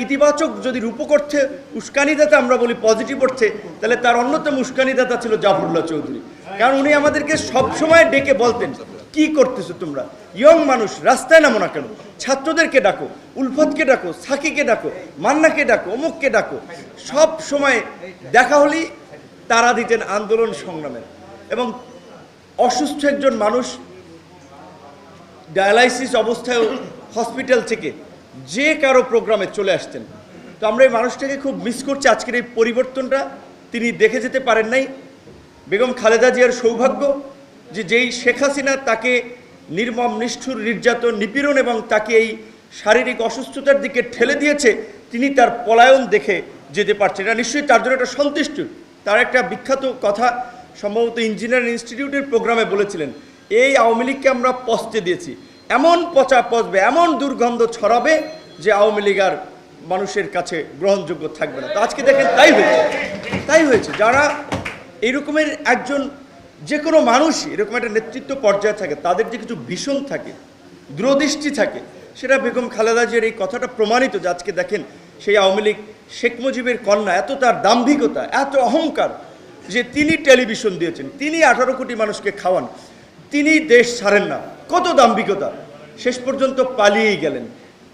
ইতিবাচক যদি রূপকর্থে উস্কানিদাতা আমরা বলি, পজিটিভ অর্থে, তাহলে তার অন্যতম উস্কানিদাতা ছিল জাফরুল্লাহ চৌধুরী। কারণ উনি আমাদেরকে সবসময় ডেকে বলতেন, কি করতেছো তোমরা, ইয়ং মানুষ, রাস্তায় নামো না কেন, ছাত্রদেরকে ডাকো, উলফতকে ডাকো, সাকিকে ডাকো, মান্নাকে ডাকো, অমুককে ডাকো। সব সময় দেখা হলেই তারা দিতেন আন্দোলন সংগ্রামের। এবং অসুস্থ একজন মানুষ ডায়ালাইসিস অবস্থায় হসপিটাল থেকে যে কারো প্রোগ্রামে চলে আসতেন। তো আমরা এই মানুষটাকে খুব মিস করছি। আজকের এই পরিবর্তনটা তিনি দেখে যেতে পারেন নাই। বেগম খালেদা জিয়ার সৌভাগ্য যে যেই শেখ হাসিনা তাকে নির্মম নিষ্ঠুর নির্যাতন নিপীড়ন এবং তাকে এই শারীরিক অসুস্থতার দিকে ঠেলে দিয়েছে, তিনি তার পলায়ন দেখে যেতে পারছেন। এটা নিশ্চয়ই তার জন্য একটা সন্তুষ্ট। তার একটা বিখ্যাত কথা সম্ভবত ইঞ্জিনিয়ারিং ইনস্টিটিউটের প্রোগ্রামে বলেছিলেন, এই আওয়ামী লীগকে আমরা পচতে দিয়েছি, এমন পচা পচবে, এমন দুর্গন্ধ ছড়াবে যে আওয়ামী লীগ আর মানুষের কাছে গ্রহণযোগ্য থাকবে না। তো আজকে দেখেন তাই হয়েছে। যারা এইরকমের একজন, যে কোনো মানুষই এরকম একটা নেতৃত্ব পর্যায়ে থাকে, তাদের যে কিছু ভীষণ থাকে, দূরদৃষ্টি থাকে, সেটা বেগম খালেদা জিয়ার এই কথাটা প্রমাণিত। যে আজকে দেখেন সেই আওয়ামী লীগ শেখ মুজিবের কন্যা, এত তার দাম্ভিকতা, এত অহংকার যে তিনি টেলিভিশন দিয়েছেন, তিনি 18 কোটি মানুষকে খাওয়ান, তিনি দেশ ছাড়েন না, কত দাম্ভিকতা, শেষ পর্যন্ত পালিয়েই গেলেন।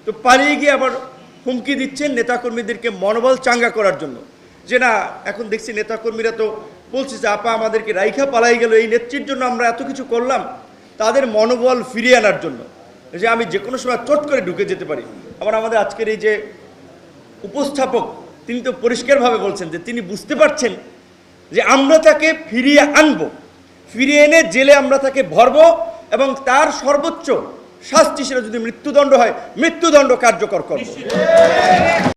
তো পালিয়ে গিয়ে আবার হুমকি দিচ্ছেন নেতাকর্মীদেরকে মনোবল চাঙ্গা করার জন্য, যে না এখন দেখছি নেতাকর্মীরা তো বলছে যে আপা আমাদেরকে রাইখা পালাই গেল, এই নেত্রীর জন্য আমরা এত কিছু করলাম, তাদের মনোবল ফিরিয়ে আনার জন্য, যে আমি যে কোনো সময় চট করে ঢুকে যেতে পারি। আবার আমাদের আজকের এই যে উপস্থাপক, তিনি তো পরিষ্কারভাবে বলছেন যে তিনি বুঝতে পারছেন যে আমরা তাকে ফিরিয়ে আনবো, ফিরিয়ে এনে জেলে আমরা তাকে ভরবো এবং তার সর্বোচ্চ শাস্তি, সেটা যদি মৃত্যুদণ্ড হয়, মৃত্যুদণ্ড কার্যকর করব।